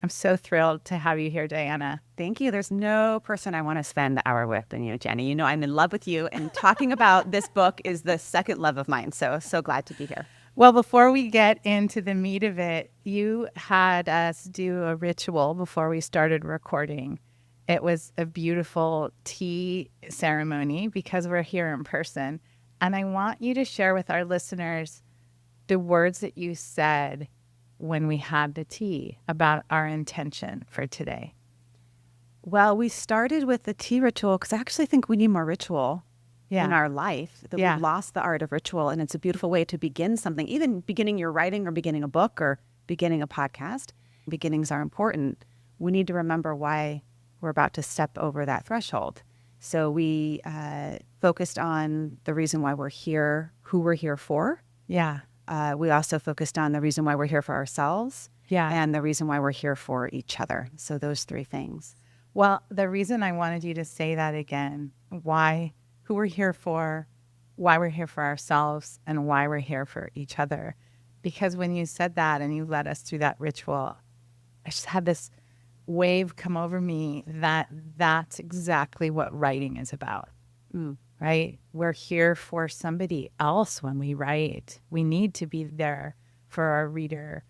I'm so thrilled to have you here, Diana. Thank you. There's no person I want to spend the hour with than you, Jenny. You know, I'm in love with you, and talking about this book is the second love of mine. So glad to be here. Well, before we get into the meat of it, you had us do a ritual before we started recording. It was a beautiful tea ceremony because we're here in person. And I want you to share with our listeners the words that you said when we had the tea about our intention for today. Well, we started with the tea ritual because I actually think we need more ritual in our life, that we've lost the art of ritual. And it's a beautiful way to begin something, even beginning your writing or beginning a book or beginning a podcast. Beginnings are important. We need to remember why we're about to step over that threshold. So we focused on the reason why we're here, who we're here for. Yeah. We also focused on the reason why we're here for ourselves. Yeah. And the reason why we're here for each other. So those three things. Well, the reason I wanted you to say that again, who we're here for, why we're here for ourselves, and why we're here for each other. Because when you said that and you led us through that ritual, I just had this wave come over me that that's exactly what writing is about, right? We're here for somebody else when we write. We need to be there for our reader,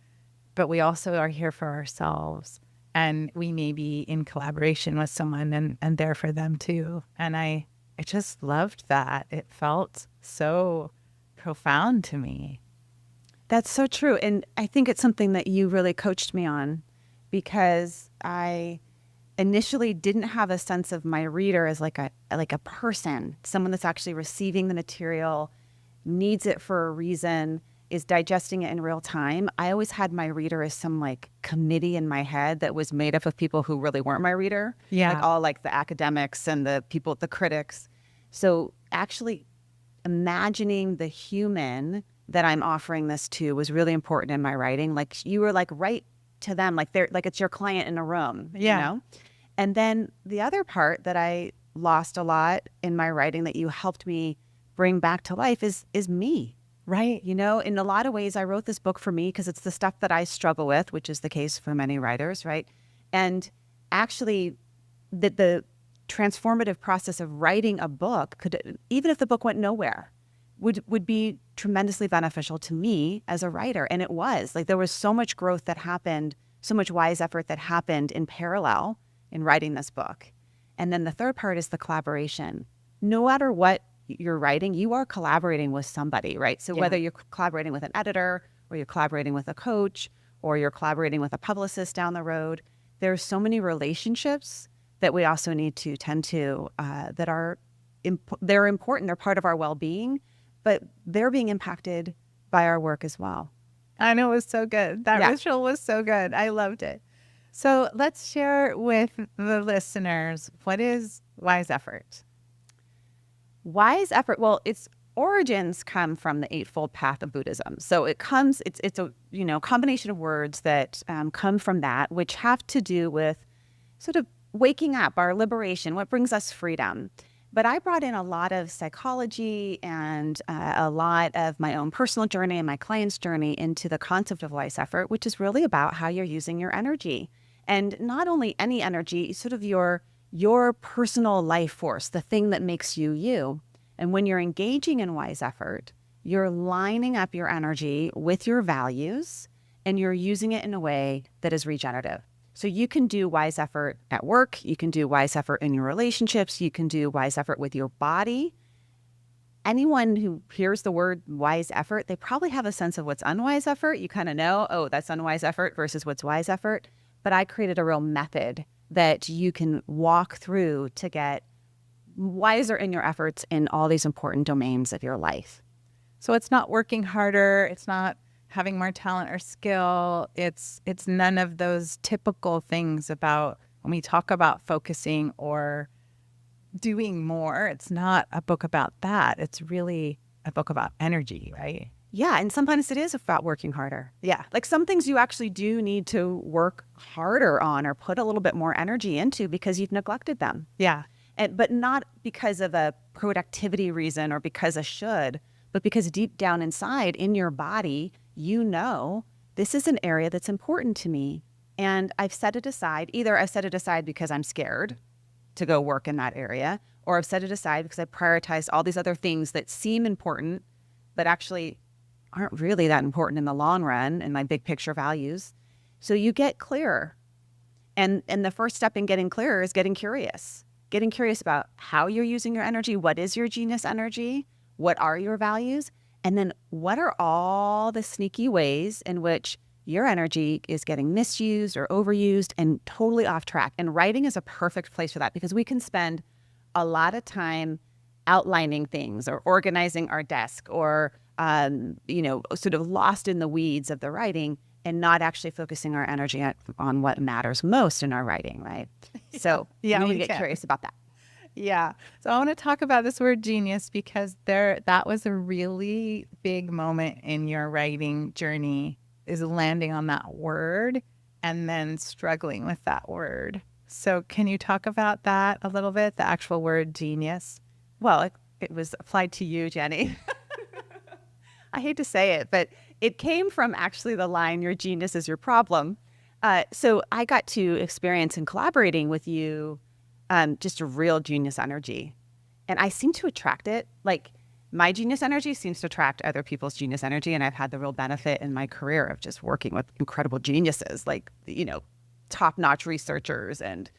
but we also are here for ourselves. And we may be in collaboration with someone and there for them too. And I just loved that. It felt so profound to me. That's so true. And I think it's something that you really coached me on, because I initially didn't have a sense of my reader as like a person, someone that's actually receiving the material, needs it for a reason, is digesting it in real time. I always had my reader as some like committee in my head that was made up of people who really weren't my reader. Yeah. Like all like the academics and the people, the critics. So actually imagining the human that I'm offering this to was really important in my writing. Like you were like right to them, like they're like it's your client in a room, Yeah. you know? And then the other part that I lost a lot in my writing that you helped me bring back to life is me. Right. You know, in a lot of ways, I wrote this book for me because it's the stuff that I struggle with, which is the case for many writers, right? And actually, the transformative process of writing a book could, even if the book went nowhere, would be tremendously beneficial to me as a writer. And it was. Like there was so much growth that happened, so much wise effort that happened in parallel in writing this book. And then the third part is the collaboration. No matter what you're writing, you are collaborating with somebody, right? So whether you're collaborating with an editor or you're collaborating with a coach or you're collaborating with a publicist down the road, there's so many relationships that we also need to tend to that are they're important. They're part of our well-being, but they're being impacted by our work as well. I know, it was so good. That ritual was so good. I loved it. So let's share with the listeners, what is wise effort? Wise effort. Well, its origins come from the Eightfold Path of Buddhism. So it's a combination of words that come from that, which have to do with sort of waking up, our liberation, what brings us freedom. But I brought in a lot of psychology and a lot of my own personal journey and my clients' journey into the concept of wise effort, which is really about how you're using your energy. And not only any energy, sort of your personal life force, the thing that makes you you. And when you're engaging in wise effort, you're lining up your energy with your values and you're using it in a way that is regenerative. So you can do wise effort at work, you can do wise effort in your relationships, you can do wise effort with your body. Anyone who hears the word wise effort, they probably have a sense of what's unwise effort. You kind of know, oh, that's unwise effort versus what's wise effort. But I created a real method that you can walk through to get wiser in your efforts in all these important domains of your life. So it's not working harder. It's not having more talent or skill. It's none of those typical things about when we talk about focusing or doing more. It's not a book about that. It's really a book about energy, right? Yeah, and sometimes it is about working harder. Yeah, like some things you actually do need to work harder on or put a little bit more energy into because you've neglected them. Yeah. But not because of a productivity reason or because a should, but because deep down inside in your body, you know, this is an area that's important to me. And I've set it aside. Either I've set it aside because I'm scared to go work in that area, or I've set it aside because I prioritized all these other things that seem important, but actually aren't really that important in the long run and my big picture values. So you get clearer. And the first step in getting clearer is getting curious about how you're using your energy. What is your genius energy? What are your values? And then what are all the sneaky ways in which your energy is getting misused or overused and totally off track? And writing is a perfect place for that, because we can spend a lot of time outlining things or organizing our desk or, sort of lost in the weeds of the writing and not actually focusing our energy on what matters most in our writing, right? So Yeah, we need we to get can. curious about that. Yeah. So I want to talk about this word genius because that was a really big moment in your writing journey, is landing on that word and then struggling with that word. So can you talk about that a little bit, the actual word genius? Well, it was applied to you, Jenny. I hate to say it, but it came from actually the line, your genius is your problem. So I got to experience in collaborating with you just a real genius energy. And I seem to attract it. Like my genius energy seems to attract other people's genius energy. And I've had the real benefit in my career of just working with incredible geniuses, like, top-notch researchers and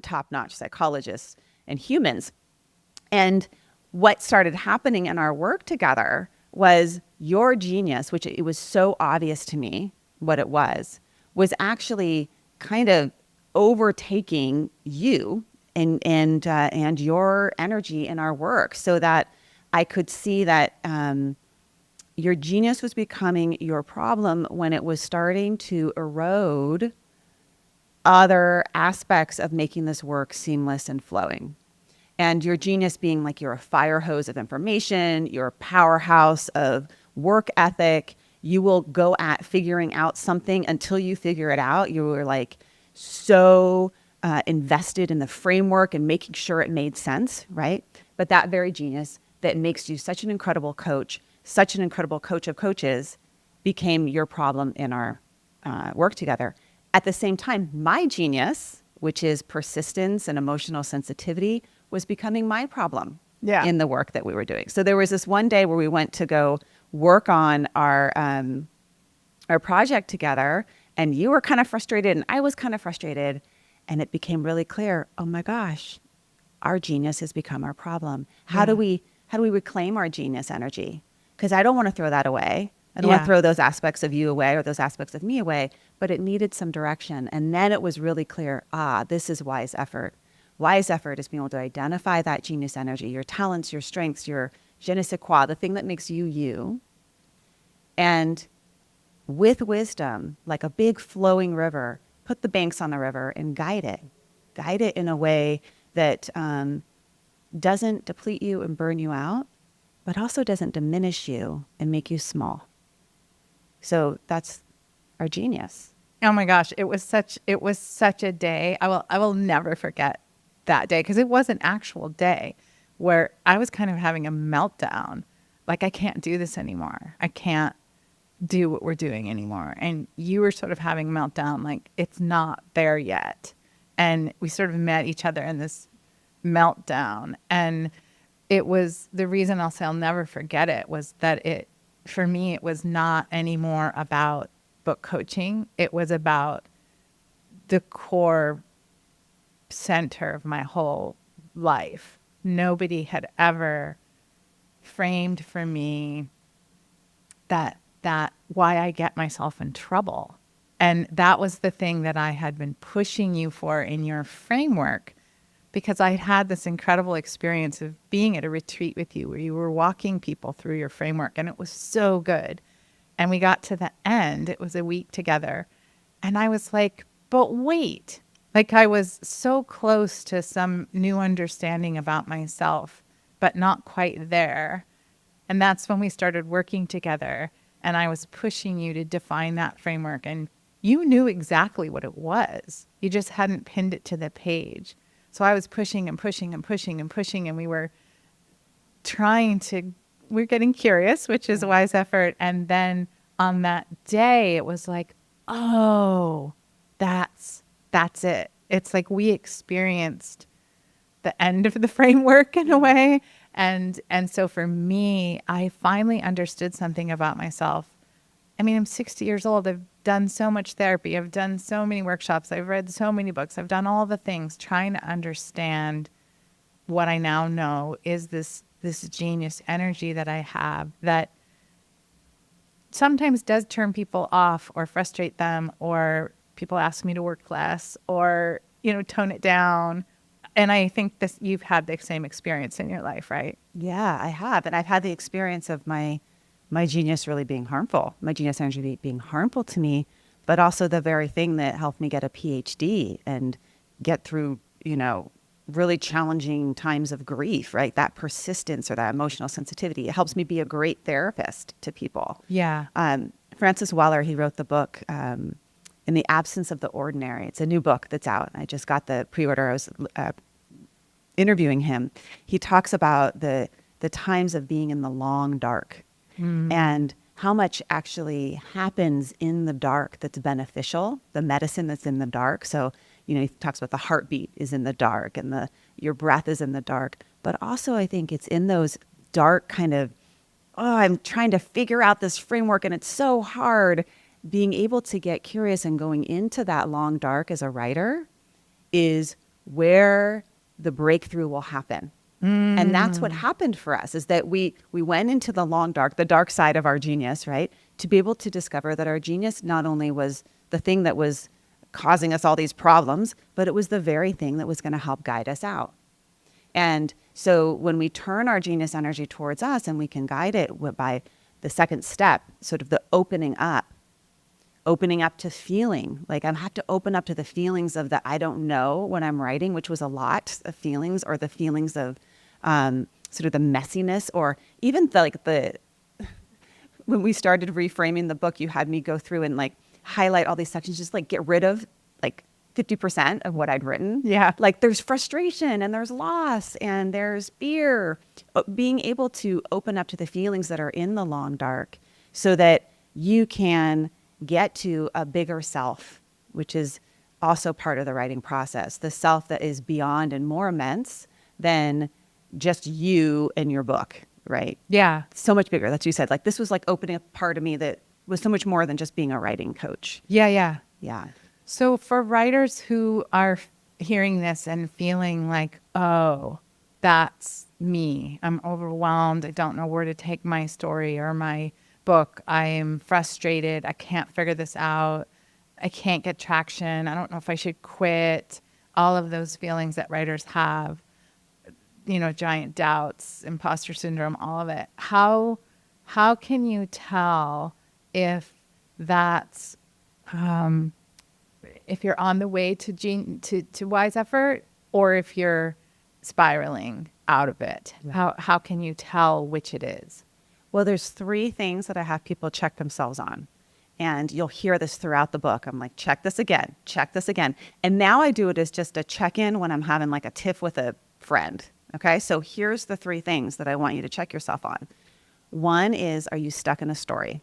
top-notch psychologists and humans. And what started happening in our work together was your genius, which it was so obvious to me what it was actually kind of overtaking you and your energy in our work, so that I could see that your genius was becoming your problem when it was starting to erode other aspects of making this work seamless and flowing. And your genius being like you're a fire hose of information, you're a powerhouse of work ethic. You will go at figuring out something until you figure it out. You were like so invested in the framework and making sure it made sense, right? But that very genius that makes you such an incredible coach, such an incredible coach of coaches, became your problem in our work together. At the same time, my genius, which is persistence and emotional sensitivity, was becoming my problem in the work that we were doing. So there was this one day where we went to go work on our project together, and you were kind of frustrated and I was kind of frustrated, and it became really clear, oh my gosh, our genius has become our problem. How do we reclaim our genius energy? Because I don't want to throw that away. I don't want to throw those aspects of you away or those aspects of me away, but it needed some direction. And then it was really clear, this is wise effort. Wise effort is being able to identify that genius energy, your talents, your strengths, your je ne sais quoi, the thing that makes you you. And with wisdom, like a big flowing river, put the banks on the river and guide it. Guide it in a way that doesn't deplete you and burn you out, but also doesn't diminish you and make you small. So that's our genius. Oh my gosh, it was such a day. I will never forget that day, because it was an actual day where I was kind of having a meltdown. Like, I can't do this anymore. I can't do what we're doing anymore. And you were sort of having a meltdown, like it's not there yet. And we sort of met each other in this meltdown. And it was the reason I'll never forget it was that for me, it was not anymore about book coaching. It was about the core center of my whole life. Nobody had ever framed for me that why I get myself in trouble. And that was the thing that I had been pushing you for in your framework, because I had this incredible experience of being at a retreat with you where you were walking people through your framework, and it was so good. And we got to the end, it was a week together, and I was like, but wait, like I was so close to some new understanding about myself, but not quite there. And that's when we started working together, and I was pushing you to define that framework, and you knew exactly what it was. You just hadn't pinned it to the page. So I was pushing and pushing and pushing and pushing, and we were we're getting curious, which is a wise effort. And then on that day, it was like, oh, that's it. It's like we experienced the end of the framework in a way. And so for me, I finally understood something about myself. I mean, I'm 60 years old. I've done so much therapy. I've done so many workshops. I've read so many books. I've done all the things trying to understand what I now know is this genius energy that I have that sometimes does turn people off or frustrate them, or people ask me to work less or, tone it down. And I think this, you've had the same experience in your life, right? Yeah, I have. And I've had the experience of my genius really being harmful, my genius energy being harmful to me, but also the very thing that helped me get a PhD and get through, really challenging times of grief, right? That persistence or that emotional sensitivity. It helps me be a great therapist to people. Yeah. Francis Waller, he wrote the book, In the Absence of the Ordinary. It's a new book that's out. I just got the pre-order. I was interviewing him. He talks about the times of being in the long dark and how much actually happens in the dark that's beneficial, the medicine that's in the dark. So, he talks about the heartbeat is in the dark and your breath is in the dark. But also I think it's in those dark kind of, I'm trying to figure out this framework and it's so hard. Being able to get curious and going into that long dark as a writer is where the breakthrough will happen. And that's what happened for us, is that we went into the long dark, the dark side of our genius, right? To be able to discover that our genius not only was the thing that was causing us all these problems, but it was the very thing that was going to help guide us out. And so when we turn our genius energy towards us and we can guide it by the second step, sort of the opening up to feeling, like I have to open up to the feelings of the I don't know when I'm writing, which was a lot of feelings, or the feelings of sort of the messiness, or even when we started reframing the book, you had me go through and like highlight all these sections, just like get rid of like 50% of what I'd written. Yeah. Like there's frustration and there's loss and there's fear. Being able to open up to the feelings that are in the long dark so that you can get to a bigger self, which is also part of the writing process. The self that is beyond and more immense than just you and your book, right? Yeah. So much bigger. That's what you said. Like this was like opening up part of me that was so much more than just being a writing coach. Yeah. Yeah. Yeah. So for writers who are hearing this and feeling like, oh, that's me, I'm overwhelmed, I don't know where to take my story or my book, I'm frustrated, I can't figure this out, I can't get traction, I don't know if I should quit, all of those feelings that writers have, giant doubts, imposter syndrome, all of it. How can you tell if that's if you're on the way to wise effort, or if you're spiraling out of it? How can you tell which it is? Well, there's 3 things that I have people check themselves on. And you'll hear this throughout the book. I'm like, check this again, check this again. And now I do it as just a check-in when I'm having like a tiff with a friend. Okay, so here's the 3 things that I want you to check yourself on. One is, are you stuck in a story?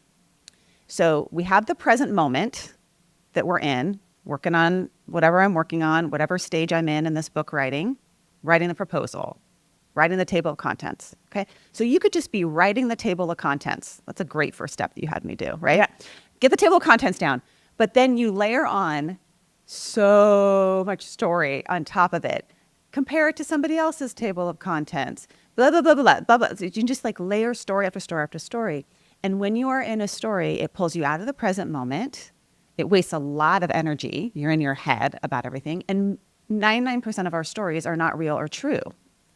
So we have the present moment that we're in, working on whatever I'm working on, whatever stage I'm in this book writing the proposal, writing the table of contents. Okay. So you could just be writing the table of contents. That's a great first step that you had me do, right? Yeah. Get the table of contents down, but then you layer on so much story on top of it. Compare it to somebody else's table of contents, blah, blah, blah, blah, blah, blah. So you can just like layer story after story after story. And when you are in a story, it pulls you out of the present moment. It wastes a lot of energy. You're in your head about everything. And 99% of our stories are not real or true.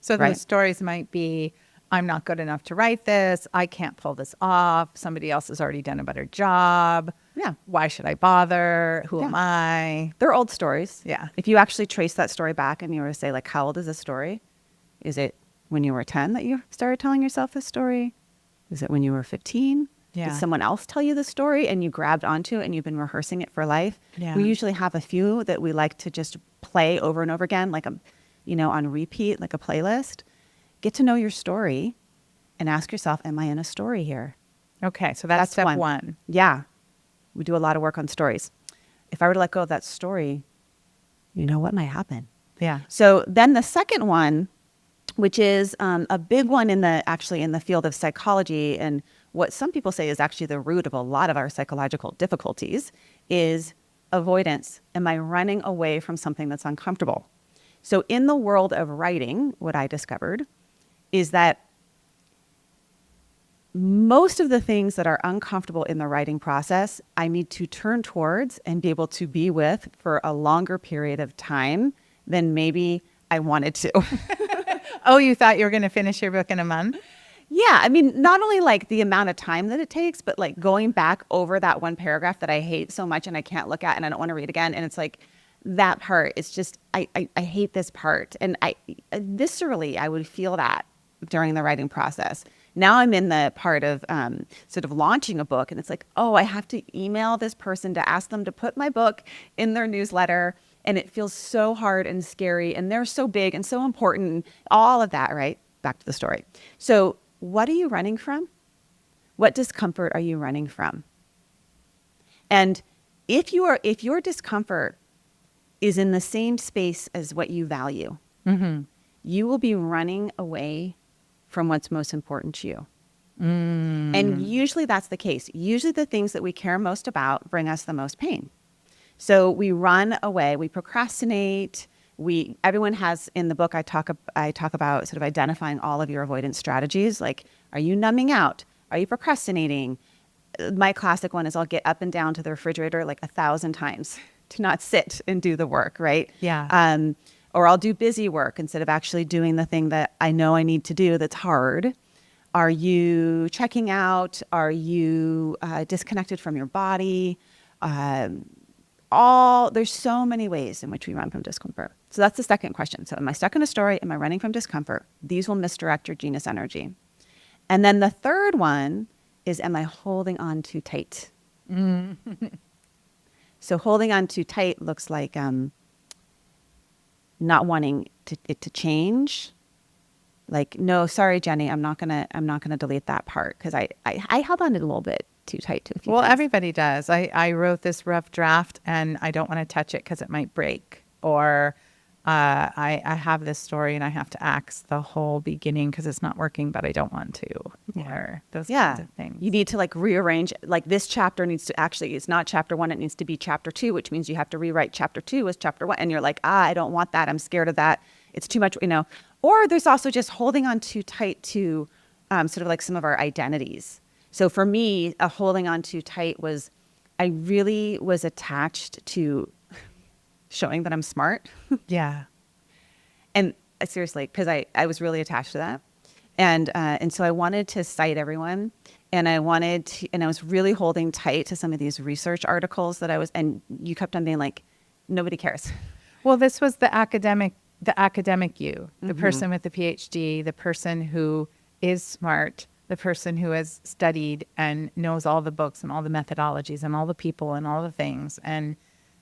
So right? those stories might be, I'm not good enough to write this. I can't pull this off. Somebody else has already done a better job. Yeah. Why should I bother? Who am I? They're old stories. Yeah. If you actually trace that story back and you were to say, like, how old is this story? Is it when you were 10 that you started telling yourself this story? Is it when you were 15? Yeah. Did someone else tell you the story and you grabbed onto it and you've been rehearsing it for life? Yeah. We usually have a few that we like to just play over and over again, like on repeat, like a playlist. Get to know your story and ask yourself, am I in a story here? Okay. So that's step one. Yeah. We do a lot of work on stories. if I were to let go of that story, what might happen? Yeah. So then the second one, which is a big one in the field of psychology, and what some people say is actually the root of a lot of our psychological difficulties, is avoidance. Am I running away from something that's uncomfortable? So in the world of writing, what I discovered is that most of the things that are uncomfortable in the writing process, I need to turn towards and be able to be with for a longer period of time than maybe I wanted to. Oh, you thought you were going to finish your book in a month? Yeah. I mean, not only like the amount of time that it takes, but like going back over that one paragraph that I hate so much and I can't look at and I don't want to read again. And it's like that part, it's just, I hate this part. And viscerally, I would feel that during the writing process. Now I'm in the part of sort of launching a book, and it's like, oh, I have to email this person to ask them to put my book in their newsletter. And it feels so hard and scary, and they're so big and so important, all of that, right? Back to the story. So what are you running from? What discomfort are you running from? And if your discomfort is in the same space as what you value, you will be running away from what's most important to you. And usually that's the case. Usually the things that we care most about bring us the most pain. So we run away, we procrastinate. Everyone has in the book, I talk about sort of identifying all of your avoidance strategies. Like, are you numbing out? Are you procrastinating? My classic one is I'll get up and down to the refrigerator like 1,000 times to not sit and do the work, right? Yeah. Or I'll do busy work instead of actually doing the thing that I know I need to do that's hard. Are you checking out? Are you disconnected from your body? There's so many ways in which we run from discomfort. So that's the second question. So am I stuck in a story? Am I running from discomfort? These will misdirect your genius energy. And then the third one is, am I holding on too tight? So holding on too tight looks like not wanting it to change. Like, no, sorry, Jenny, I'm not gonna delete that part because I held on it a little bit too tight to a few Well, things. everybody does. I wrote this rough draft and I don't want to touch it because it might break. Or I have this story and I have to axe the whole beginning because it's not working, but I don't want to. Or those kinds of things. You need to like rearrange, like this chapter needs to actually, it's not chapter 1, it needs to be chapter 2, which means you have to rewrite chapter 2 as chapter 1. And you're like, I don't want that. I'm scared of that. It's too much, Or there's also just holding on too tight to sort of like some of our identities. So for me, holding on too tight was, I really was attached to showing that I'm smart. Yeah. And seriously, because I was really attached to that. And so I wanted to cite everyone, and I was really holding tight to some of these research articles and you kept on being like, nobody cares. Well, this was the academic you, the person with the PhD, the person who is smart, the person who has studied and knows all the books and all the methodologies and all the people and all the things. And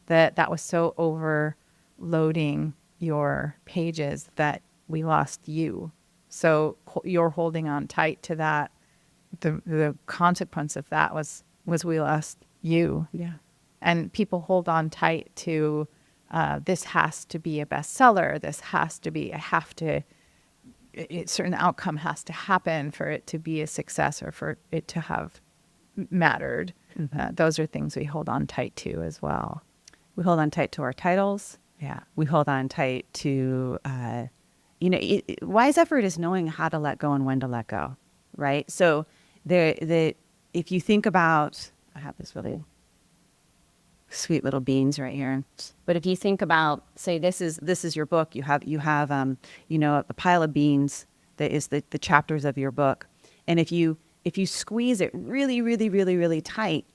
that was so overloading your pages that we lost you. So you're holding on tight to that. The consequence of that was we lost you. Yeah. And people hold on tight to this has to be a bestseller. This has to be, a certain outcome has to happen for it to be a success or for it to have mattered. Those are things we hold on tight to as well. We hold on tight to our titles. Yeah. We hold on tight to, wise effort is knowing how to let go and when to let go, right? So if you think about, I have this really sweet little beans right here. But if you think about, say, this is your book, you have a pile of beans that is the chapters of your book. And if you squeeze it really, really, really, really tight,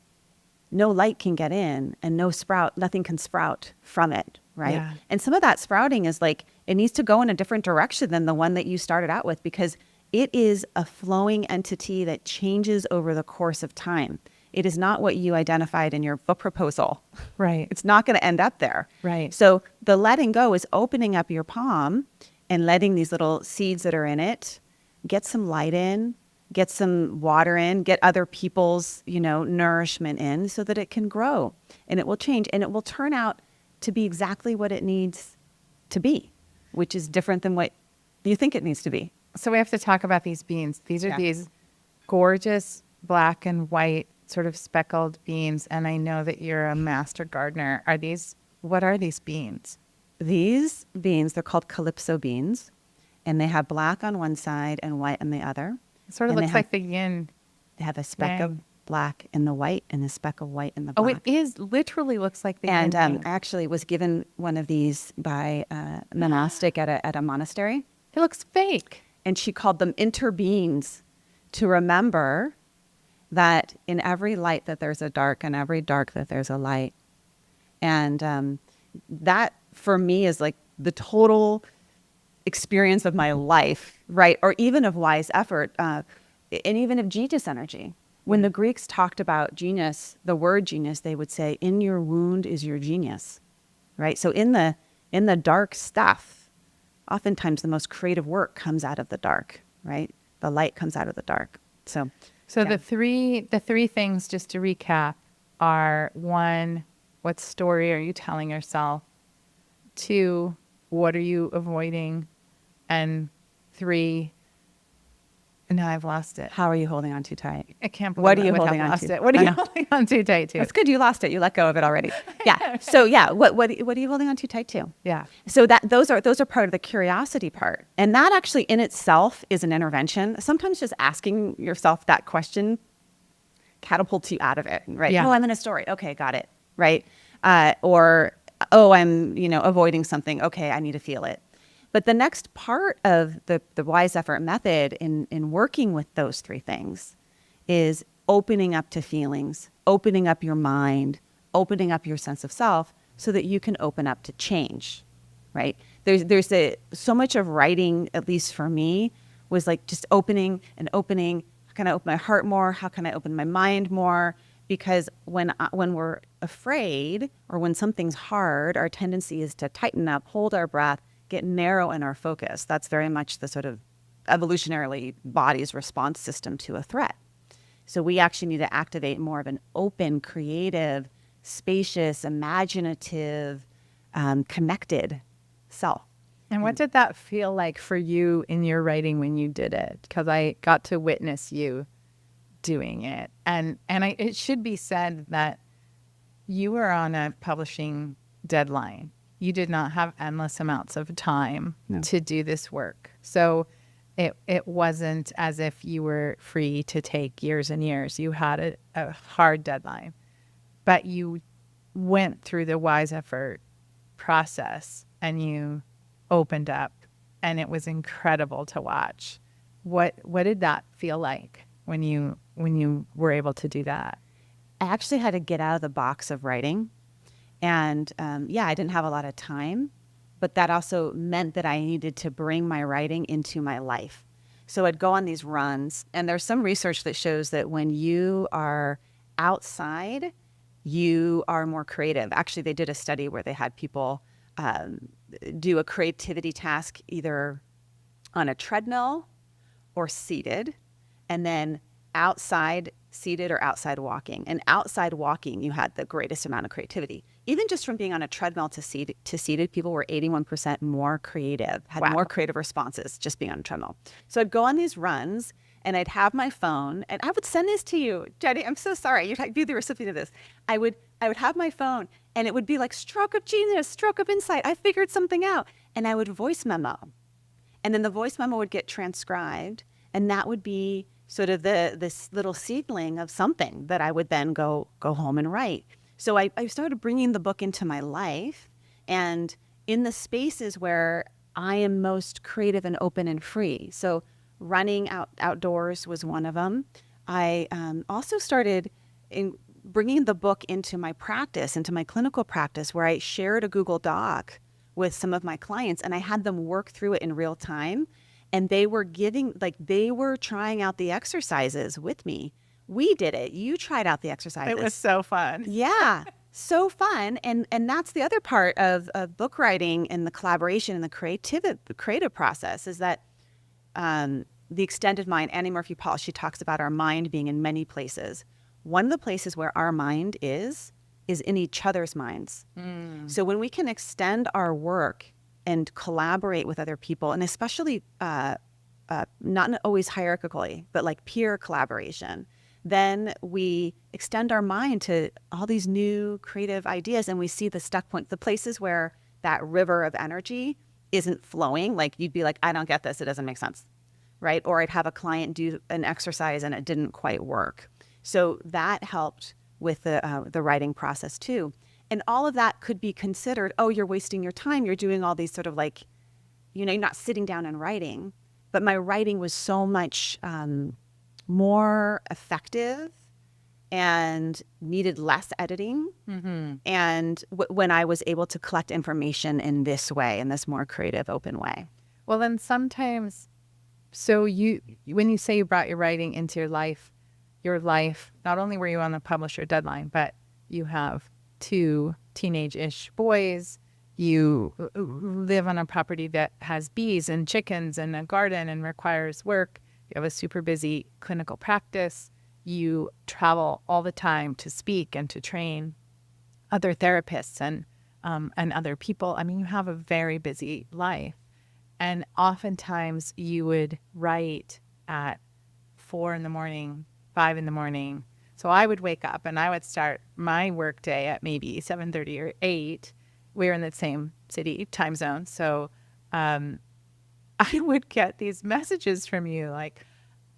no light can get in and nothing can sprout from it, right? Yeah. And some of that sprouting is like, it needs to go in a different direction than the one that you started out with, because it is a flowing entity that changes over the course of time. It is not what you identified in your book proposal. Right. It's not going to end up there. Right. So the letting go is opening up your palm and letting these little seeds that are in it get some light in, get some water in, get other people's, nourishment in so that it can grow and it will change and it will turn out to be exactly what it needs to be, which is different than what you think it needs to be. So we have to talk about these beans. These are Yeah. these gorgeous black and white sort of speckled beans. And I know that you're a master gardener. What are these beans? These beans, they're called calypso beans, and they have black on one side and white on the other. It sort of And looks like the yin. They have a speck yang. of black in the white and a speck of white in the Oh, black. it is literally looks like the And yin. yang. I actually was given one of these by a monastic at a monastery, It looks fake. and she called them interbeans to remember that in every light that there's a dark, and every dark that there's a light. And that for me is like the total experience of my life, right? Or even of wise effort, and even of genius energy. When the Greeks talked about genius, the word genius, they would say, "In your wound is your genius," right? So in the dark stuff, oftentimes the most creative work comes out of the dark, right? The light comes out of the dark. So yeah. The three things, just to recap, are: one, what story are you telling yourself? Two, what are you avoiding? And three, now I've lost it. How are you holding on too tight? I can't believe What are I you would have holding on lost to? it. What are I you know. holding on too tight to? That's good. You lost it. You let go of it already. Yeah. So yeah, what are you holding on too tight to? Yeah. So those are part of the curiosity part. And that actually in itself is an intervention. Sometimes just asking yourself that question catapults you out of it, right? Yeah. Oh, I'm in a story. Okay, got it. Right. Or, oh, I'm, avoiding something. Okay, I need to feel it. But the next part of the wise effort method in working with those three things is opening up to feelings, opening up your mind, opening up your sense of self so that you can open up to change, right? There's so much of writing, at least for me, was like just opening and opening. How can I open my heart more? How can I open my mind more? Because when we're afraid or when something's hard, our tendency is to tighten up, hold our breath, get narrow in our focus. That's very much the sort of evolutionarily body's response system to a threat. So we actually need to activate more of an open, creative, spacious, imaginative, connected self. And what did that feel like for you in your writing when you did it? Because I got to witness you doing it. And it should be said that you were on a publishing deadline. You did not have endless amounts of time to do this work. So it wasn't as if you were free to take years and years. You had a hard deadline. But you went through the wise effort process and you opened up, and it was incredible to watch. What did that feel like when you were able to do that? I actually had to get out of the box of writing. And I didn't have a lot of time, but that also meant that I needed to bring my writing into my life. So I'd go on these runs, and there's some research that shows that when you are outside, you are more creative. Actually, they did a study where they had people do a creativity task either on a treadmill or seated, and then outside seated or outside walking. And outside walking, you had the greatest amount of creativity. Even just from being on a treadmill to seated, people were 81% more creative, had more creative responses just being on a treadmill. So I'd go on these runs and I'd have my phone, and I would send this to you, Jenny. I'm so sorry. You'd be the recipient of this. I would have my phone, and it would be like stroke of genius, stroke of insight. I figured something out. And I would voice memo. And then the voice memo would get transcribed, and that would be sort of this little seedling of something that I would then go home and write. So I started bringing the book into my life, and in the spaces where I am most creative and open and free. So running outdoors was one of them. I also started bringing the book into my practice, into my clinical practice, where I shared a Google Doc with some of my clients, and I had them work through it in real time. And they were trying out the exercises with me. We did it. You tried out the exercises. It was so fun. Yeah, so fun. And that's the other part of book writing and the collaboration and the creative process is that the extended mind, Annie Murphy Paul, she talks about our mind being in many places. One of the places where our mind is in each other's minds. So when we can extend our work and collaborate with other people, and especially not always hierarchically, but like peer collaboration, then we extend our mind to all these new creative ideas, and we see the stuck point, the places where that river of energy isn't flowing. Like you'd be like, I don't get this. It doesn't make sense, right? Or I'd have a client do an exercise and it didn't quite work. So that helped with the writing process too. And all of that could be considered, oh, you're wasting your time. You're doing all these sort of like, you're not sitting down and writing. But my writing was so much more effective and needed less editing. And when I was able to collect information in this way, in this more creative, open way. Well, then sometimes, so when you say you brought your writing into your life, not only were you on the publisher deadline, but you have 2 teenage-ish boys. You live on a property that has bees and chickens and a garden and requires work. You have a super busy clinical practice. You travel all the time to speak and to train other therapists and other people. I mean, you have a very busy life. And oftentimes you would write at 4 in the morning, 5 in the morning. So I would wake up and I would start my work day at maybe 7:30 or 8. We're in the same city time zone. So I would get these messages from you like,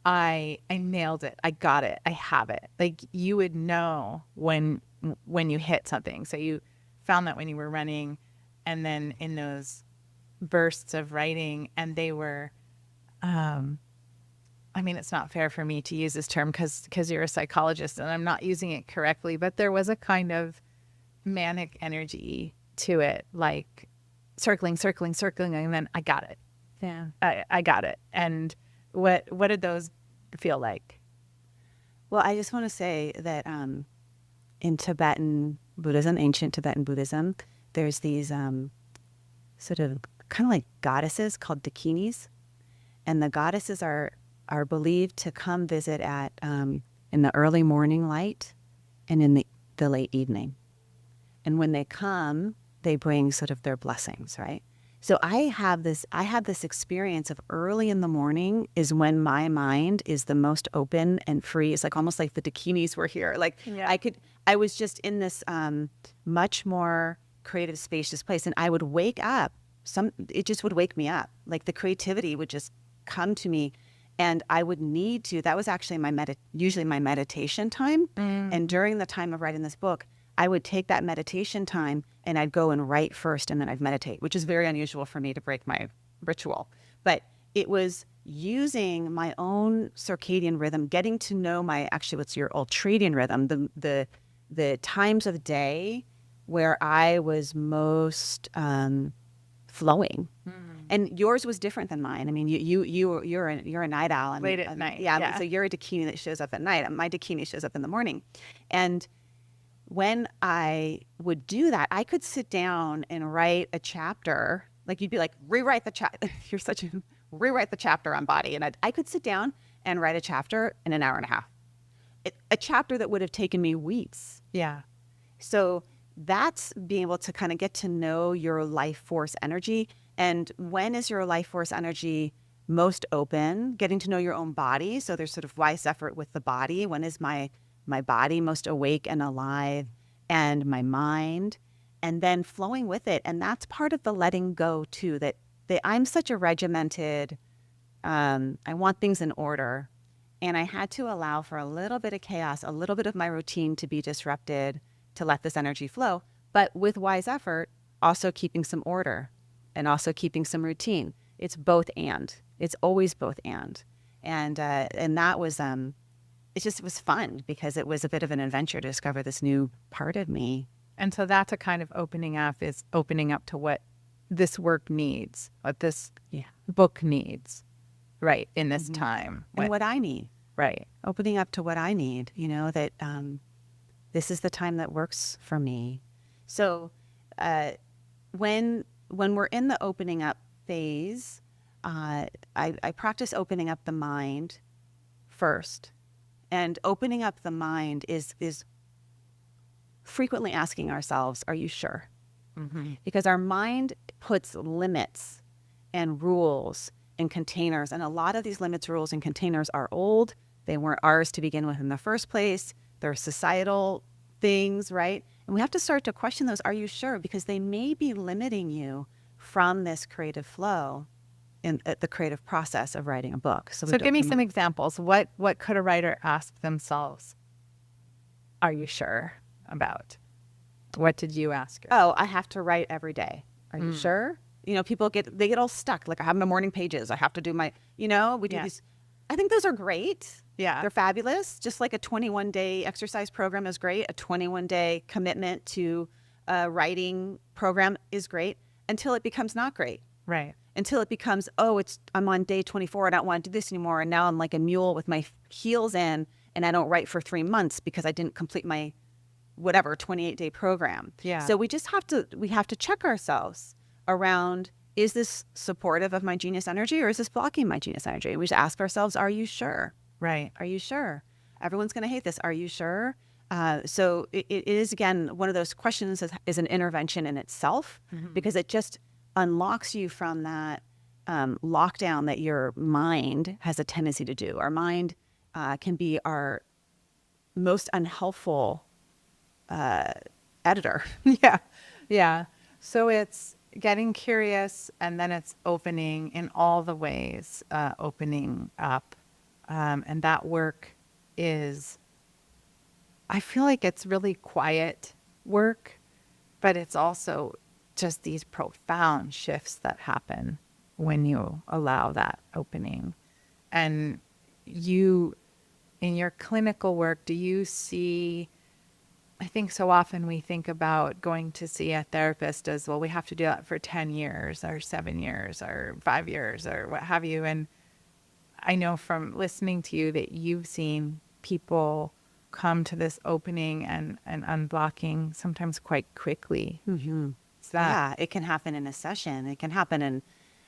I nailed it. I got it. I have it. Like you would know when you hit something. So you found that when you were running, and then in those bursts of writing, and they were, I mean, it's not fair for me to use this term because you're a psychologist and I'm not using it correctly, but there was a kind of manic energy to it, like circling, and then I got it. Yeah. I got it. And what did those feel like? Well, I just want to say that in Tibetan Buddhism, ancient Tibetan Buddhism, there's these sort of kind of like goddesses called dakinis. And the goddesses are believed to come visit at in the early morning light and in the late evening. And when they come, they bring sort of their blessings, right? So I had this experience of early in the morning is when my mind is the most open and free. It's like almost like the dakinis were here. Like Yeah. I was just in this much more creative, spacious place. And I would wake up. It just would wake me up. Like the creativity would just come to me. And I would need to, that was actually usually my meditation time. And during the time of writing this book, I would take that meditation time and I'd go and write first and then I'd meditate, which is very unusual for me to break my ritual. But it was using my own circadian rhythm, getting to know what's your ultradian rhythm, the times of day where I was most flowing. And yours was different than mine. I mean, you're a night owl. And, Late at night. Yeah. So you're a dakini that shows up at night. My dakini shows up in the morning. And when I would do that, I could sit down and write a chapter. Like you'd be like, rewrite the chapter. Rewrite the chapter on body. And I could sit down and write a chapter in an hour and a half. A chapter that would have taken me weeks. Yeah. So that's being able to kind of get to know your life force energy. And when is your life force energy most open? Getting to know your own body. So there's sort of wise effort with the body. When is my body most awake and alive, and my mind, and then flowing with it. And that's part of the letting go too, that I'm such a regimented, I want things in order. And I had to allow for a little bit of chaos, a little bit of my routine to be disrupted to let this energy flow. But with wise effort, also keeping some order and also keeping some routine. It's both and. It's always both and. And that was it was fun because it was a bit of an adventure to discover this new part of me. And so that's a kind of opening up to what this work needs, what this book needs, right, in this time. And what I need. Right. Opening up to what I need, that this is the time that works for me. So when we're in the opening up phase, I practice opening up the mind first. And opening up the mind is frequently asking ourselves, are you sure? Mm-hmm. Because our mind puts limits and rules and containers. And a lot of these limits, rules, and containers are old. They weren't ours to begin with in the first place. They're societal things, right? And we have to start to question those. Are you sure? Because they may be limiting you from this creative flow in the creative process of writing a book. So give me some examples. What could a writer ask themselves? Are you sure about? What did you ask her? Oh, I have to write every day. Are you sure? People get all stuck. Like, I have my morning pages. I have to do my, we do these. I think those are great. Yeah. They're fabulous. Just like a 21-day exercise program is great. A 21-day commitment to a writing program is great until it becomes not great. Right. Until it becomes, I'm on day 24. I don't want to do this anymore. And now I'm like a mule with my heels in, and I don't write for 3 months because I didn't complete my 28-day program. Yeah. So we have to check ourselves around, is this supportive of my genius energy, or is this blocking my genius energy? We just ask ourselves, are you sure? Right. Are you sure? Everyone's going to hate this. Are you sure? So it is, again, one of those questions is an intervention in itself, because it just unlocks you from that lockdown that your mind has a tendency to do. Our mind can be our most unhelpful editor. Yeah. Yeah. So it's getting curious, and then it's opening in all the ways, opening up. And that work is, I feel like it's really quiet work, but it's also just these profound shifts that happen when you allow that opening. And you, in your clinical work, do you see, I think so often we think about going to see a therapist as, well, we have to do that for 10 years or 7 years or 5 years or what have you. And I know from listening to you that you've seen people come to this opening and unblocking sometimes quite quickly. Mm-hmm. That, yeah, it can happen in a session. It can happen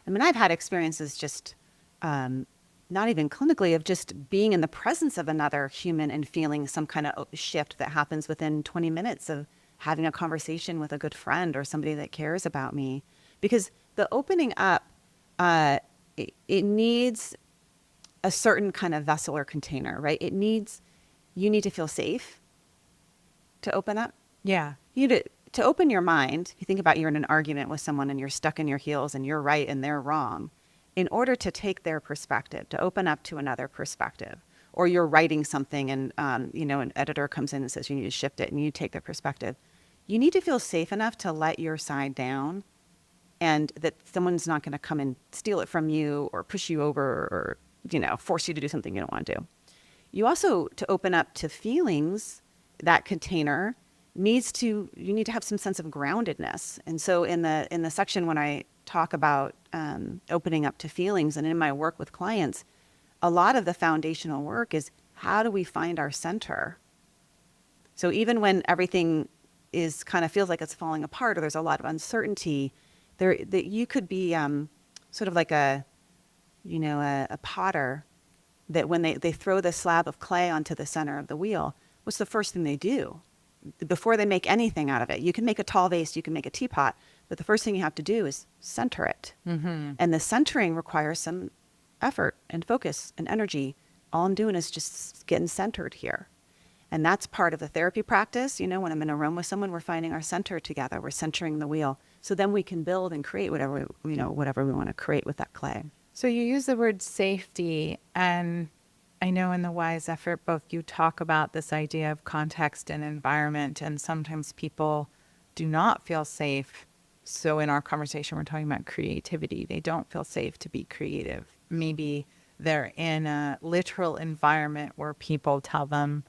I've had experiences just not even clinically, of just being in the presence of another human and feeling some kind of shift that happens within 20 minutes of having a conversation with a good friend or somebody that cares about me. Because the opening up, it needs a certain kind of vessel or container, right? You need to feel safe to open up. yeah. You need to open your mind. You think about, you're in an argument with someone and you're stuck in your heels and you're right and they're wrong. In order to take their perspective, to open up to another perspective, or you're writing something and an editor comes in and says you need to shift it, and you take their perspective, you need to feel safe enough to let your side down, and that someone's not going to come and steal it from you or push you over or force you to do something you don't want to do. You also, to open up to feelings, that container you need to have some sense of groundedness. And so in the section when I talk about opening up to feelings, and in my work with clients, a lot of the foundational work is, how do we find our center? So even when everything is kind of feels like it's falling apart, or there's a lot of uncertainty, that you could be sort of like a potter, that when they throw the slab of clay onto the center of the wheel, what's the first thing they do? Before they make anything out of it, you can make a tall vase, you can make a teapot, but the first thing you have to do is center it. Mm-hmm. And the centering requires some effort and focus and energy. All I'm doing is just getting centered here. And that's part of the therapy practice. When I'm in a room with someone, we're finding our center together. We're centering the wheel. So then we can build and create whatever we want to create with that clay. So you use the word safety, and I know in the Wise Effort book you talk about this idea of context and environment, and sometimes people do not feel safe. So in our conversation, we're talking about creativity. They don't feel safe to be creative. Maybe they're in a literal environment where people tell them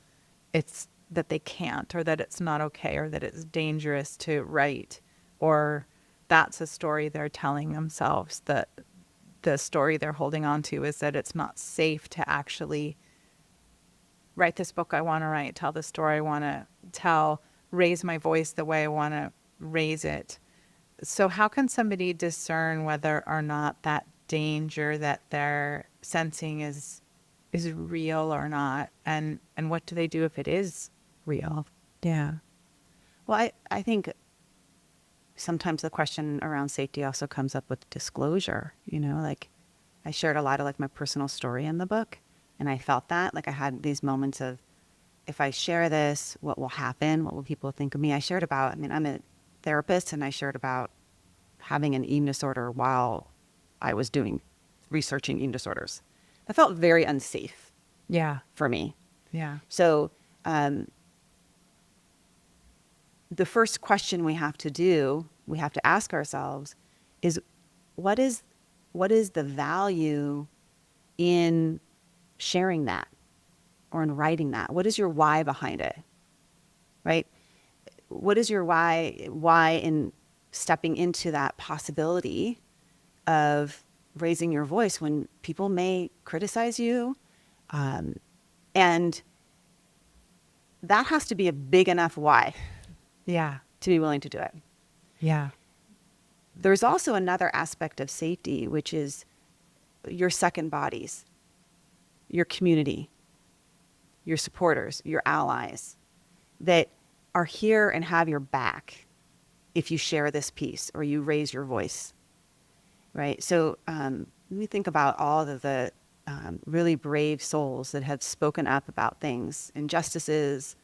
it's that they can't, or that it's not okay, or that it's dangerous to write, or that's a story they're telling themselves, that the story they're holding on to is that it's not safe to actually write this book I want to write, tell the story I want to tell, raise my voice the way I want to raise it. So how can somebody discern whether or not that danger that they're sensing is real or not, and what do they do if it is real? Yeah. Well, I think sometimes the question around safety also comes up with disclosure. Like I shared a lot of like my personal story in the book, and I felt that like I had these moments of, if I share this, what will happen? What will people think of me? I shared about, I mean, I'm a therapist, and I shared about having an eating disorder while I was researching eating disorders. That felt very unsafe Yeah. for me. Yeah. So the first question we have to ask ourselves is, what is the value in sharing that or in writing that? What is your why behind it, right? What is your why in stepping into that possibility of raising your voice when people may criticize you? And that has to be a big enough why Yeah. to be willing to do it. Yeah. There's also another aspect of safety, which is your second bodies, your community, your supporters, your allies that are here and have your back if you share this piece or you raise your voice, right? So let me think about all of the really brave souls that have spoken up about things, injustices,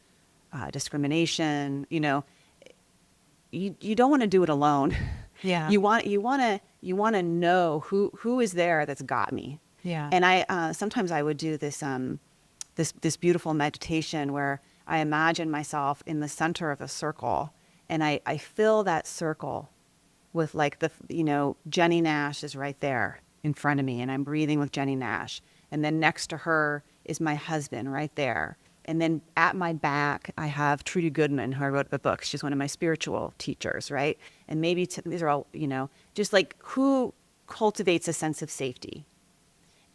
discrimination. You don't want to do it alone. Yeah. You want to know who is there that's got me. Yeah. And I sometimes I would do this this beautiful meditation where I imagine myself in the center of a circle, and I fill that circle with like Jennie Nash is right there in front of me, and I'm breathing with Jennie Nash, and then next to her is my husband right there. And then at my back, I have Trudy Goodman, who I wrote the book. She's one of my spiritual teachers, right? And maybe these are all, just like who cultivates a sense of safety.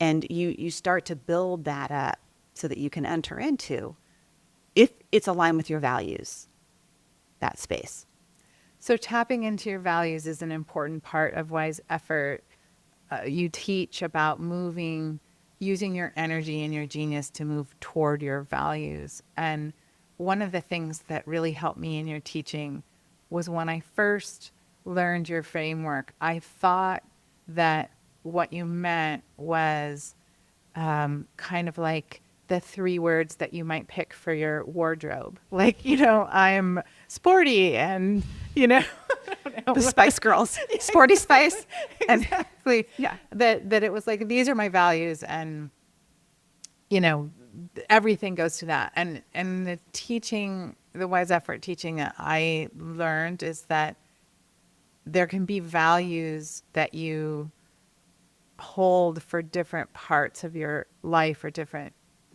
And you start to build that up so that you can enter into, if it's aligned with your values, that space. So tapping into your values is an important part of Wise Effort. You teach about using your energy and your genius to move toward your values. And one of the things that really helped me in your teaching was when I first learned your framework, I thought that what you meant was kind of like the 3 words that you might pick for your wardrobe. Like, I'm sporty and, I don't know. The Spice Girls, Sporty Spice. Exactly. Yeah. That it was like, these are my values, and, everything goes to that. And the Wise Effort teaching that I learned is that there can be values that you hold for different parts of your life or different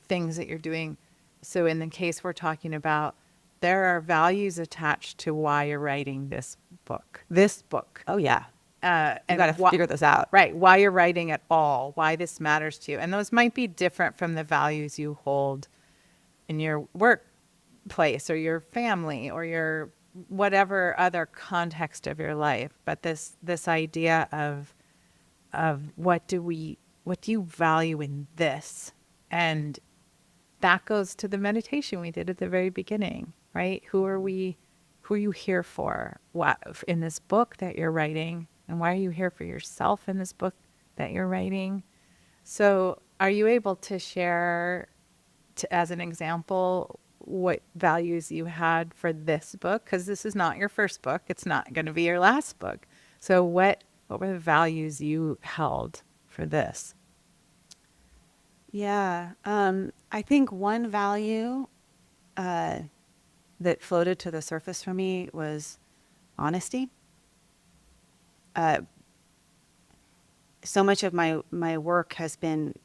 things that you're doing. So in the case we're talking about, there are values attached to why you're writing this book. Oh, yeah. And You got to figure this out. Right. Why you're writing at all, why this matters to you. And those might be different from the values you hold in your workplace or your family or your whatever other context of your life. But this idea of what do you value in this? And that goes to the meditation we did at the very beginning, right? Who are you here for? What in this book that you're writing? And why are you here for yourself in this book that you're writing? So are you able to share, as an example, what values you had for this book? Because this is not your first book. It's not going to be your last book. So what were the values you held for this? Yeah. I think one value that floated to the surface for me was honesty. So much of my work has been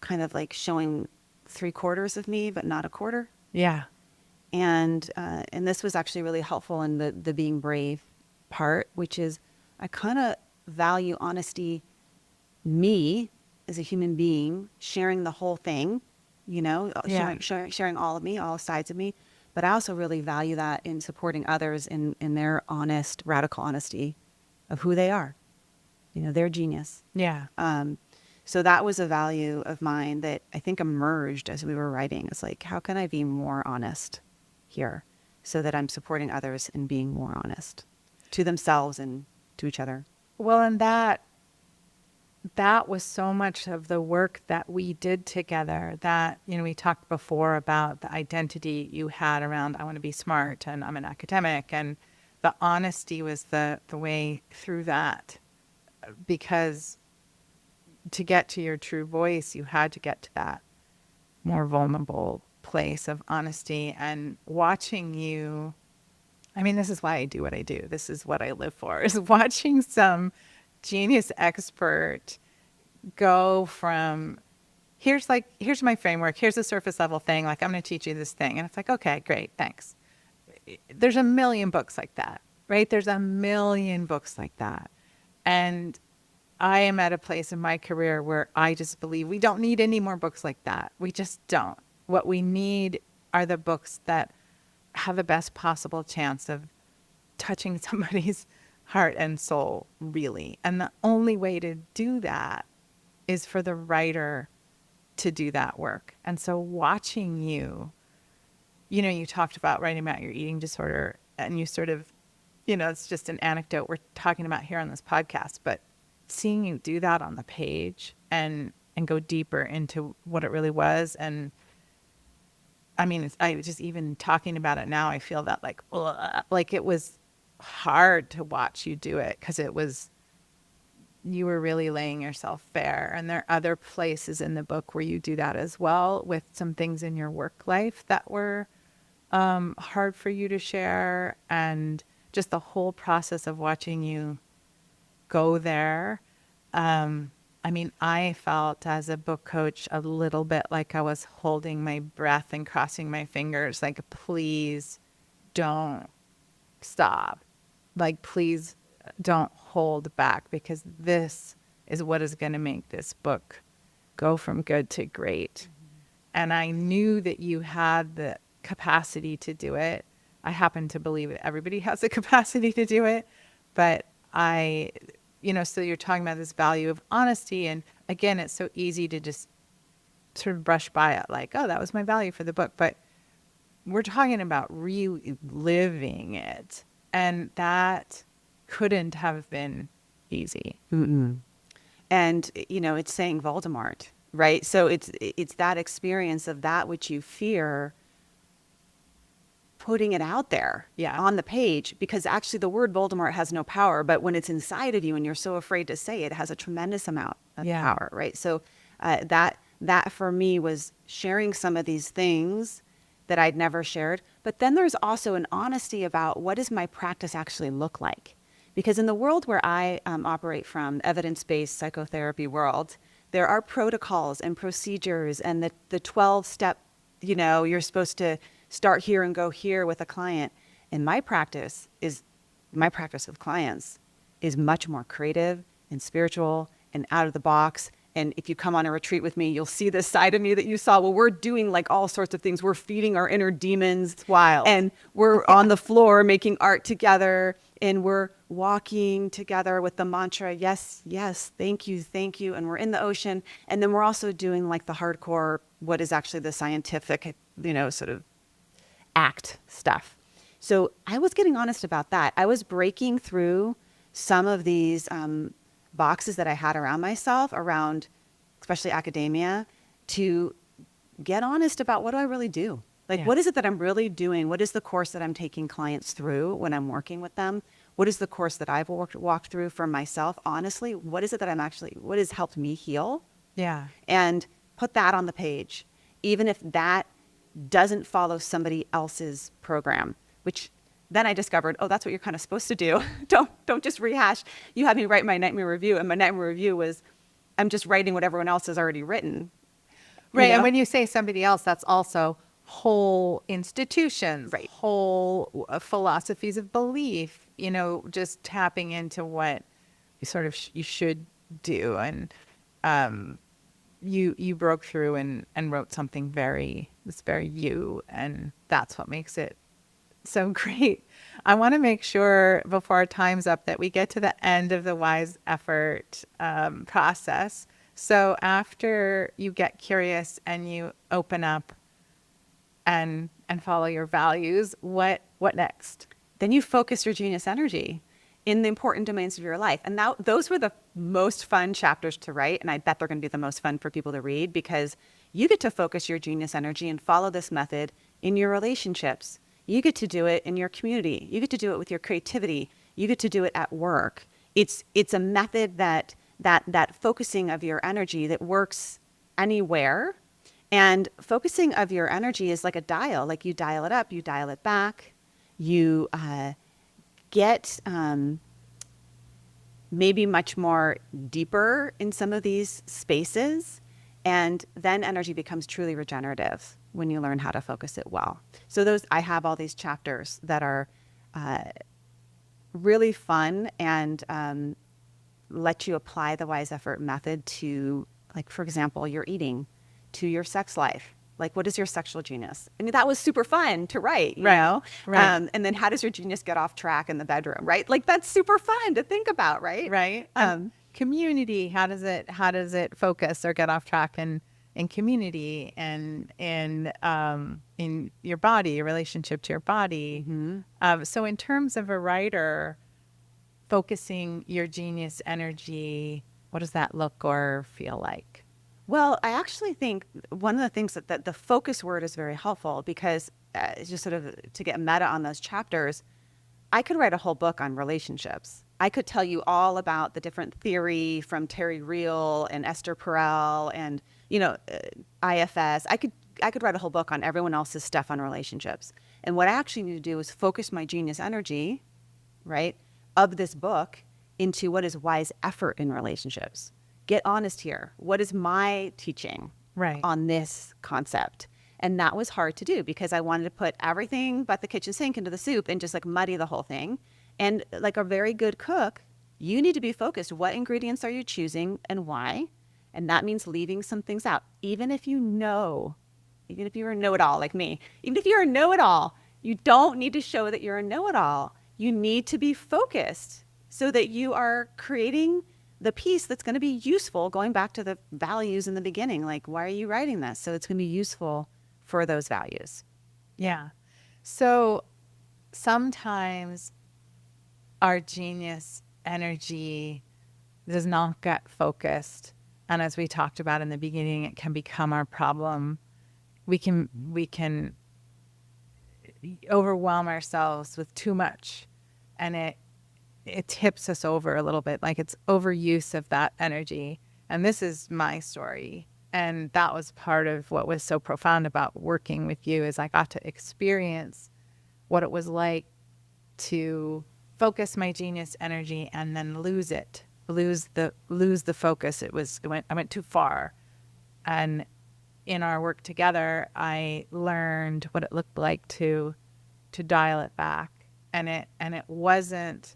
kind of like showing 3/4 of me, but not a quarter. Yeah. And this was actually really helpful in the being brave part, which is I kind of value honesty, me as a human being, sharing the whole thing, Yeah. sharing all of me, all sides of me. But I also really value that in supporting others in their honest, radical honesty of who they are. their genius. Yeah. So that was a value of mine that I think emerged as we were writing. It's like, how can I be more honest here so that I'm supporting others in being more honest to themselves and to each other? Well, and that was so much of the work that we did together that, we talked before about the identity you had around, I want to be smart and I'm an academic, and the honesty was the way through that, because to get to your true voice, you had to get to that more vulnerable place of honesty. And watching you, this is why I do what I do. This is what I live for, is watching some genius expert go from, here's my framework, here's a surface level thing, like I'm going to teach you this thing. And it's like, okay, great, thanks. There's a million books like that, right? There's a million books like that. And I am at a place in my career where I just believe we don't need any more books like that. We just don't. What we need are the books that have the best possible chance of touching somebody's heart and soul, really. And the only way to do that is for the writer to do that work. And so watching you, you talked about writing about your eating disorder, and you sort of, it's just an anecdote we're talking about here on this podcast, but seeing you do that on the page and go deeper into what it really was. And I just, even talking about it now, I feel that like it was hard to watch you do it, because you were really laying yourself bare. And there are other places in the book where you do that as well, with some things in your work life that were hard for you to share. And just the whole process of watching you go there. I felt as a book coach a little bit like I was holding my breath and crossing my fingers, like, please don't stop. Like, please don't hold back, because this is what is going to make this book go from good to great. Mm-hmm. And I knew that you had the capacity to do it. I happen to believe that everybody has the capacity to do it, but so you're talking about this value of honesty. And again, it's so easy to just sort of brush by it, like, oh, that was my value for the book. But we're talking about really living it. And that couldn't have been easy. Mm-mm. And, it's saying Voldemort, right? So it's that experience of that which you fear, putting it out there on the page, because actually the word Voldemort has no power, but when it's inside of you and you're so afraid to say it, it has a tremendous amount of power, right? So that for me was sharing some of these things that I'd never shared. But then there's also an honesty about, what does my practice actually look like? Because in the world where I operate from, evidence-based psychotherapy world, there are protocols and procedures, and the 12-step, you're supposed to start here and go here with a client. And my practice with clients is much more creative and spiritual and out of the box. And if you come on a retreat with me, you'll see this side of me that you saw. Well, we're doing like all sorts of things. We're feeding our inner demons. It's wild. And we're on the floor making art together, and we're walking together with the mantra, yes, yes, thank you, thank you. And we're in the ocean. And then we're also doing like the hardcore, what is actually the scientific, sort of act stuff. So I was getting honest about that. I was breaking through some of these boxes that I had around myself, around especially academia, to get honest about, what do I really do? Like, what is it that I'm really doing? What is the course that I'm taking clients through when I'm working with them? What is the course that I've walked through for myself? Honestly, what is it that what has helped me heal? Yeah. And put that on the page, even if that doesn't follow somebody else's program, which then I discovered, oh, that's what you're kind of supposed to do. Don't just rehash. You had me write my nightmare review, and my nightmare review was, I'm just writing what everyone else has already written. Right. And when you say somebody else, that's also whole institutions, right, whole philosophies of belief, just tapping into what you should do. And you broke through and wrote something very you, and that's what makes it So great. I want to make sure before our time's up that we get to the end of the wise effort process. So after you get curious and you open up and follow your values, what next? Then you focus your genius energy in the important domains of your life. And now those were the most fun chapters to write. And I bet they're going to be the most fun for people to read, because you get to focus your genius energy and follow this method in your relationships. You get to do it in your community. You get to do it with your creativity. You get to do it at work. It's a method that focusing of your energy that works anywhere. And focusing of your energy is like a dial. Like you dial it up, you dial it back. You get maybe much more deeper in some of these spaces. And then energy becomes truly regenerative when you learn how to focus it well. So I have all these chapters that are really fun and let you apply the wise effort method to, like, for example, your eating, to your sex life. Like, what is your sexual genius? I mean, that was super fun to write, you know? Right. And then how does your genius get off track in the bedroom, right? Like, that's super fun to think about, right? Right. Community, how does it focus or get off track in community and in your body, your relationship to your body? So in terms of a writer, focusing your genius energy, what does that look or feel like? Well, I actually think one of the things that the focus word is very helpful, because just sort of to get meta on those chapters, I could write a whole book on relationships. I could tell you all about the different theory from Terry Real and Esther Perel and, IFS. I could write a whole book on everyone else's stuff on relationships. And what I actually need to do is focus my genius energy, right, of this book into what is wise effort in relationships. Get honest here. What is my teaching on this concept? And that was hard to do, because I wanted to put everything but the kitchen sink into the soup and just like muddy the whole thing. And like a very good cook, you need to be focused. What ingredients are you choosing and why? And that means leaving some things out. Even if you're a know-it-all like me, even if you're a know-it-all, you don't need to show that you're a know-it-all. You need to be focused so that you are creating the piece that's going to be useful, going back to the values in the beginning. Like, why are you writing this? So it's going to be useful for those values. Yeah. So sometimes our genius energy does not get focused. And as we talked about in the beginning, it can become our problem. We can overwhelm ourselves with too much, and it tips us over a little bit, like it's overuse of that energy. And this is my story. And that was part of what was so profound about working with you, is I got to experience what it was like to focus my genius energy and then lose the focus. I went too far. And in our work together, I learned what it looked like to dial it back. And it wasn't,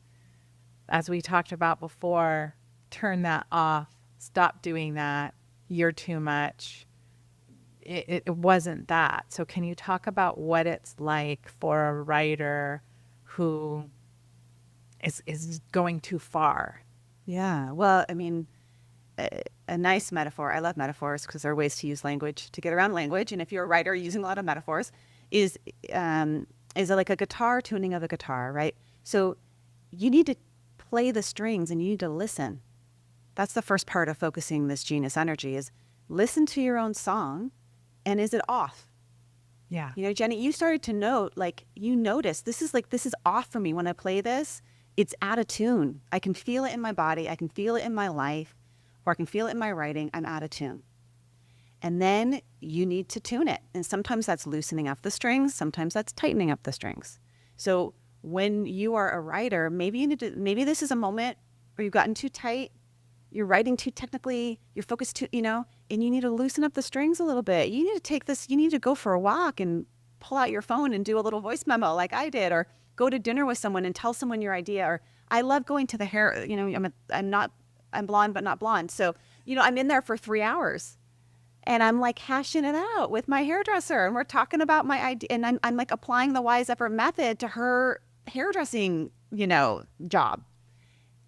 as we talked about before, turn that off, stop doing that, you're too much. It wasn't that. So can you talk about what it's like for a writer who is going too far? Yeah. Well, I mean, a nice metaphor, I love metaphors because there are ways to use language to get around language. And if you're a writer using a lot of metaphors, is like a guitar tuning of a guitar, right? So you need to play the strings and you need to listen. That's the first part of focusing this genius energy, is listen to your own song. And is it off? Yeah. Jenny, you started to note, like, you notice this is off for me when I play this. It's out of tune. I can feel it in my body. I can feel it in my life, or I can feel it in my writing. I'm out of tune. And then you need to tune it. And sometimes that's loosening up the strings. Sometimes that's tightening up the strings. So when you are a writer, maybe this is a moment where you've gotten too tight. You're writing too technically, you're focused too, and you need to loosen up the strings a little bit. You need to go for a walk and pull out your phone and do a little voice memo like I did, or go to dinner with someone and tell someone your idea. Or I love going to the hair, I'm blonde but not blonde. So, I'm in there for 3 hours and I'm like hashing it out with my hairdresser, and we're talking about my idea, and I'm like applying the wise effort method to her hairdressing, job.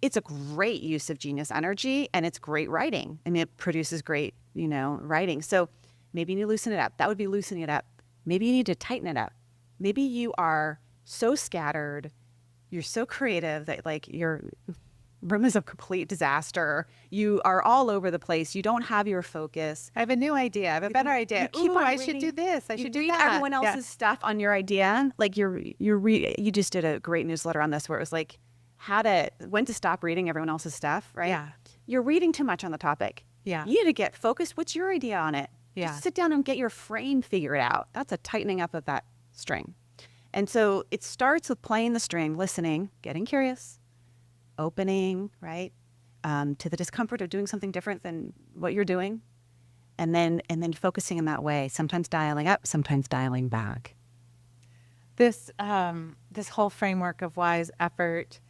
It's a great use of genius energy, and it's great writing. I mean, it produces great, writing. So maybe you need to loosen it up. That would be loosening it up. Maybe you need to tighten it up. Maybe you are so scattered, you're so creative that like your room is a complete disaster. You are all over the place. You don't have your focus. I have a new idea. I have a better idea. Ooh, I should do this. I should do read that. everyone else's stuff on your idea. Like you just did a great newsletter on this where it was like when to stop reading everyone else's stuff, right? Yeah. You're reading too much on the topic. Yeah. You need to get focused. What's your idea on it? Yeah. Just sit down and get your frame figured out. That's a tightening up of that string. And so it starts with playing the string, listening, getting curious, opening, right, to the discomfort of doing something different than what you're doing, and then focusing in that way. Sometimes dialing up, sometimes dialing back. This whole framework of wise effort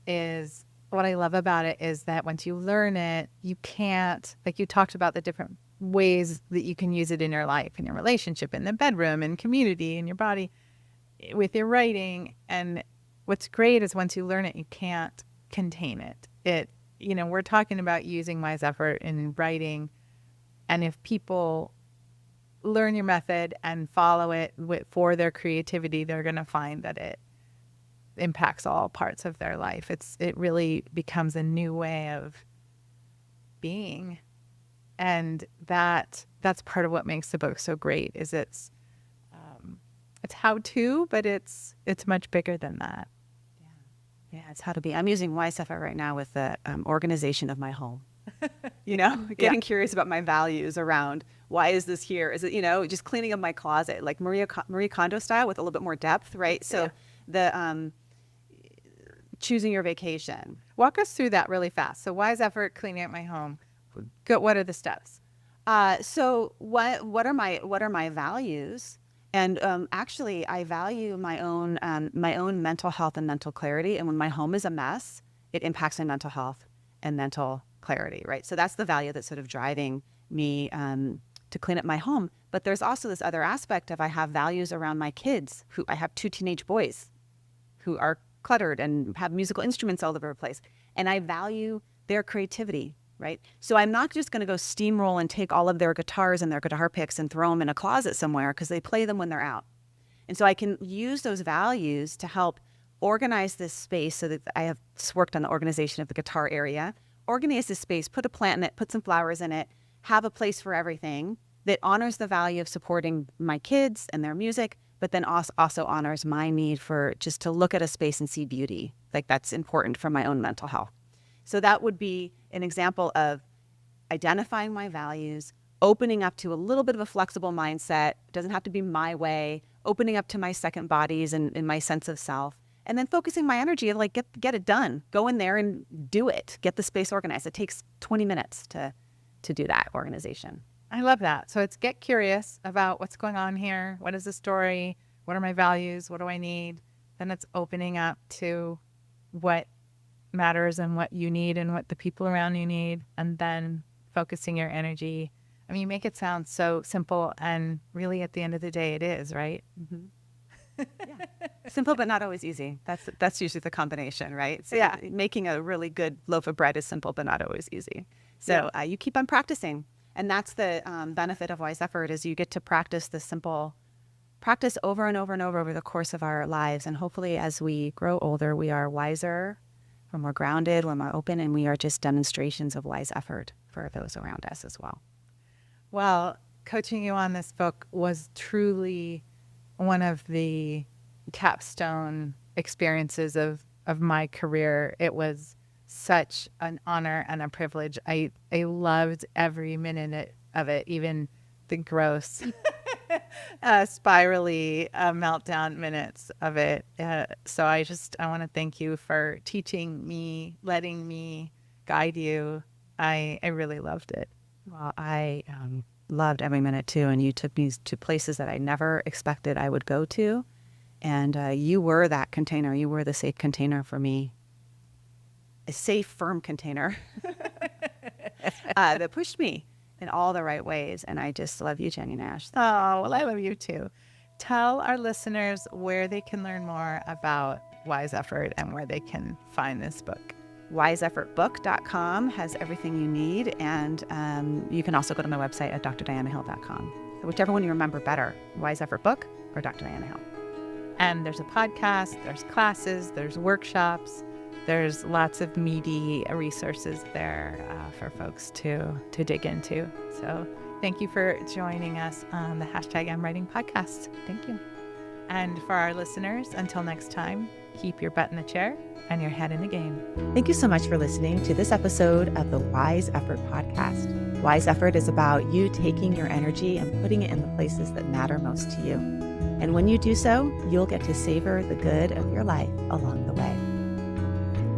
is what I love about it is that once you learn it, you can't, like you talked about the different ways that you can use it in your life, in your relationship, in the bedroom, in community, in your body, with your writing. And what's great is once you learn it, you can't contain it. We're talking about using wise effort in writing. And if people learn your method and follow it for their creativity, they're going to find that it impacts all parts of their life. It really becomes a new way of being. And that's part of what makes the book so great is it's how-to, but it's much bigger than that. Yeah, it's how to be. I'm using wise effort right now with the organization of my home. Getting curious about my values around why is this here? Is it, just cleaning up my closet, like Marie Kondo style with a little bit more depth, right? So the choosing your vacation. Walk us through that really fast. So wise effort, cleaning up my home. What are the steps? So what are my values? And actually, I value my own mental health and mental clarity. And when my home is a mess, it impacts my mental health and mental clarity, right? So that's the value that's sort of driving me to clean up my home. But there's also this other aspect of I have values around my kids. I have 2 teenage boys who are cluttered and have musical instruments all over the place. And I value their creativity, right? So I'm not just going to go steamroll and take all of their guitars and their guitar picks and throw them in a closet somewhere because they play them when they're out. And so I can use those values to help organize this space so that I have worked on the organization of the guitar area, organize this space, put a plant in it, put some flowers in it, have a place for everything that honors the value of supporting my kids and their music, but then also honors my need for just to look at a space and see beauty. Like that's important for my own mental health. So that would be an example of identifying my values, opening up to a little bit of a flexible mindset. It doesn't have to be my way, opening up to my second bodies and my sense of self, and then focusing my energy like get it done. Go in there and do it. Get the space organized. It takes 20 minutes to do that organization. I love that. So it's get curious about what's going on here. What is the story? What are my values? What do I need? Then it's opening up to what matters and what you need and what the people around you need. And then focusing your energy. I mean, you make it sound so simple and really at the end of the day, it is, right? Mm-hmm. Yeah. Simple, but not always easy. That's usually the combination, right? So making a really good loaf of bread is simple, but not always easy. So you keep on practicing. And that's the benefit of wise effort is you get to practice over and over and over the course of our lives. And hopefully as we grow older, we are wiser, we're more grounded, we're more open, and we are just demonstrations of wise effort for those around us as well. Well, coaching you on this book was truly one of the capstone experiences of my career. It was such an honor and a privilege. I loved every minute of it, even the gross, spirally meltdown minutes of it. So I want to thank you for teaching me, letting me guide you. I really loved it. Well, I loved every minute too, and you took me to places that I never expected I would go to, and you were that container. You were the safe container for me. A safe, firm container that pushed me in all the right ways. And I just love you, Jennie Nash. Oh, well, I love you too. Tell our listeners where they can learn more about Wise Effort and where they can find this book. wiseeffortbook.com has everything you need. And you can also go to my website at drdianahill.com. So whichever one you remember better, Wise Effort Book or Dr. Diana Hill. And there's a podcast, there's classes, there's workshops, there's lots of meaty resources there for folks to dig into. So thank you for joining us on the #I'mWriting podcast. Thank you. And for our listeners, until next time, keep your butt in the chair and your head in the game. Thank you so much for listening to this episode of the Wise Effort podcast. Wise Effort is about you taking your energy and putting it in the places that matter most to you. And when you do so, you'll get to savor the good of your life along the way.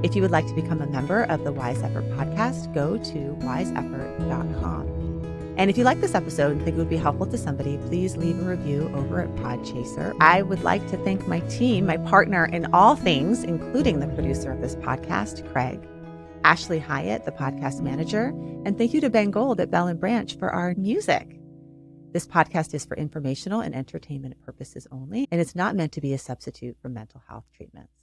If you would like to become a member of the Wise Effort podcast, go to wiseeffort.com. And if you like this episode and think it would be helpful to somebody, please leave a review over at Podchaser. I would like to thank my team, my partner in all things, including the producer of this podcast, Craig, Ashley Hyatt, the podcast manager, and thank you to Ben Gold at Bell & Branch for our music. This podcast is for informational and entertainment purposes only, and it's not meant to be a substitute for mental health treatments.